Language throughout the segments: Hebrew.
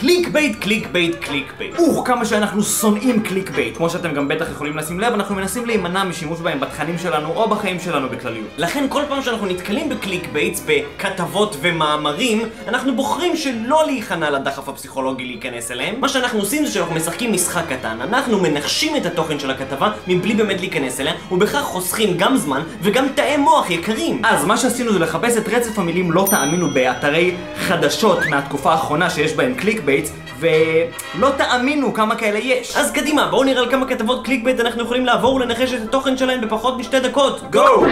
קליק בייט, קליק בייט, קליק בייט. כמה שאנחנו שונאים קליק בייט. כמו שאתם גם בטח יכולים לשים לב, אנחנו מנסים להימנע משימוש בהם בתכנים שלנו או בחיים שלנו בכלליות. לכן כל פעם שאנחנו נתקלים בקליק בייטס, בכתבות ומאמרים, אנחנו בוחרים שלא להיכנע לדחף הפסיכולוגי להיכנס אליהם. מה שאנחנו עושים זה שאנחנו משחקים משחק קטן. אנחנו מנחשים את התוכן של הכתבה מבלי באמת להיכנס אליה, ובכך חוסכים גם זמן וגם תאי מוח יקרים. אז מה שעשינו זה לחפש את רצף המילים לא תאמינו באתרי חדשות מהתקופה האחרונה שיש בהם קליק בייטס, ולא תאמינו כמה כאלה יש. אז קדימה, בואו נראה על כמה כתבות קליק בייט אנחנו יכולים לעבור ולנחש את התוכן שלהם בפחות מ2 דקות. גו!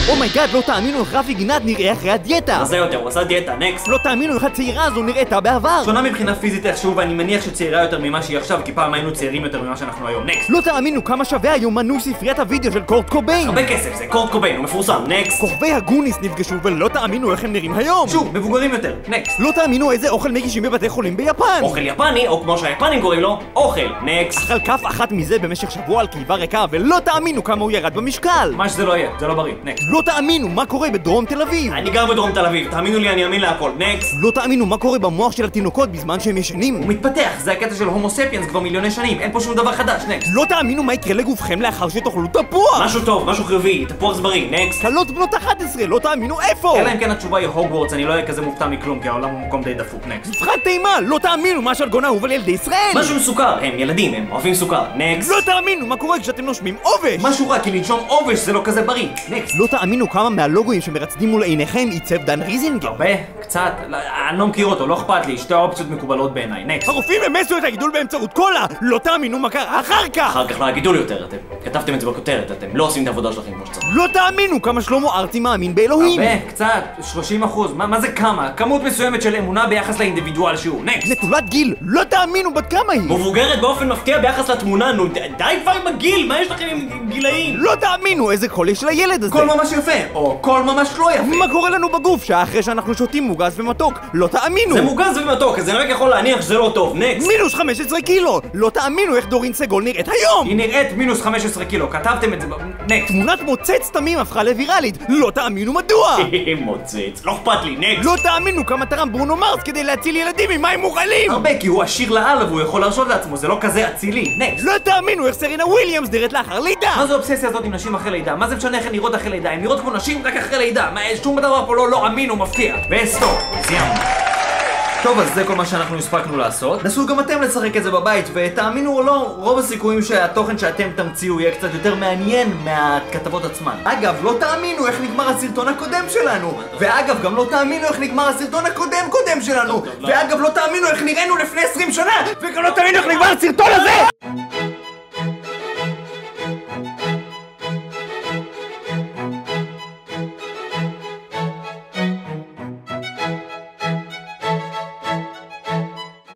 אומייגאד, לא תאמינו איך רפי גינת נראה אחרי הדיאטה. אז זה יותר, הוא עשה דיאטה, נקסט. לא תאמינו איך הצעירה הזו נראיתה בעבר. שונה מבחינה פיזית איכשהו, ואני מניח שצעירה יותר ממה שהיא עכשיו, כי פעם היינו צעירים יותר ממה שאנחנו היום. נקסט. לא תאמינו כמה שווה היום מנוי ספריית הוידאו של קורט קוביין. הרבה כסף, זה קורט קוביין, הוא מפורסם. נקסט. כוכבי הגוניס נפגשו ולא תאמינו איך הם נראים היום. שוב, מבוגרים יותר. נקסט. לא תאמינו איזה אוכל מגישים בבתי חולים ביפן. אוכל יפני, או כמו שהיפנים קוראים לו, אוכל. נקסט. אכל כף אחת מזה במשך שבוע על קיבה ריקה, ולא תאמינו כמה הוא ירד במשקל. מה שזה לא יהיה, זה לא בריא. נקסט. לא תאמינו מה קורה בדרום תל אביב. אני גר בדרום תל אביב, תאמינו לי, אני אאמין להכל. נקסט. לא תאמינו מה קורה במוח של התינוקות בזמן שהם ישנים. הוא מתפתח, זה הקטע של הומו ספיאנס כבר מיליוני שנים, אין פה שום דבר חדש. נקסט. לא תאמינו מה יקרה לגופכם לאחר שתאכלו תפוח. משהו טוב, משהו חיובי, תפוח זברי. נקסט. קלות בנות 11, לא תאמינו איפה. אלא אם כן התשובה היא הוגוורטס, אני לא אהיה כזה מופתע מכלום, כי העולם הוא מקום די דפוק. נקסט. מבחן טעימה, לא תאמינו מה שאלגון אהוב על ילדי ישראל. משהו עם סוכר, הם ילדים, הם אוהבים סוכר. נקסט. לא תאמינו מה קורה כשאתם נושמים עובש. משהו רע, כי לנשום עובש זה לא כזה בריא. נקסט. לא תאמינו כמה מהלוגויים שמרצדים מול עיניכם עיצב דן ריזינגר. הרבה? קצת? אני לא מכיר אותו, לא אכפת לי, שתי האופציות מקובלות בעיניי. נקסט. הרופאים המסו את הגידול באמצעות קולה. לא תאמינו מה קרה אחר כך. אחר כך לא הגידול יותר, אתם כתבתם את זה בכותרת, אתם לא עושים את העבודה שלכם כמו שצריך. לא תאמינו כמה שלמה ארצי מאמין באלוהים. הרבה, קצת, 30%, מה זה כמה? כמות מסוימת של אמונה ביחס לאינדיבידואל שהוא. נקסט. נטולת גיל, לא תאמינו בת כמה היא. מבוגרת באופן מפתיע ביחס לתמונה, נו די כבר עם הגיל, מה יש לכם עם גילאים? לא תאמינו איזה קול יש לילד הזה. קול ממש יפה, או קול ממש לא יפה. מה קורה לנו בגוף שעה אחרי שאנחנו שותים מוגז ומתוק? לא תאמינו. זה מוגז ומתוק, אז אני רק יכול להניח שזה לא טוב. נקסט. מינוס 15 קילו. לא תאמינו איך דורין סגול נראית היום. היא נראית מינוס 15 קילו, כתבתם את זה. נקסט. תמונת מוצץ תמים הפכה לוויראלית. לא תאמינו מדוע. מוצץ, לא אכפת לי. נקסט. לא תאמינו כמה תרם ברונו מרס כדי להציל ילדים ממים מורעלים. הרבה, כי הוא עשיר לאללה והוא יכול להרשות לעצמו, זה לא כזה אצילי. נקסט. לא תאמינו איך סרינה וויליאמס נראית לאחר לידה. מה זה האובססיה הזאת עם נשים אחרי לידה? מה זה משנה איך הן נראות אחרי לידה? הן נראות כמו נשים רק אחרי לידה. שום דבר פה לא אמין או מפתיע. וסטופ, סיימנו. טוב, אז זה כל מה שאנחנו הספקנו לעשות. נסו גם אתם לשחק את זה בבית, ותאמינו או לא, רוב הסיכויים שהתוכן שאתם תמציאו יהיה קצת יותר מעניין מהכתבות עצמן. אגב, לא תאמינו איך נגמר הסרטון הקודם שלנו. ואגב, גם לא תאמינו איך נגמר הסרטון הקודם שלנו. ואגב, לא תאמינו איך נראינו לפני 20 שנה. וגם לא תאמינו איך נגמר הסרטון הזה!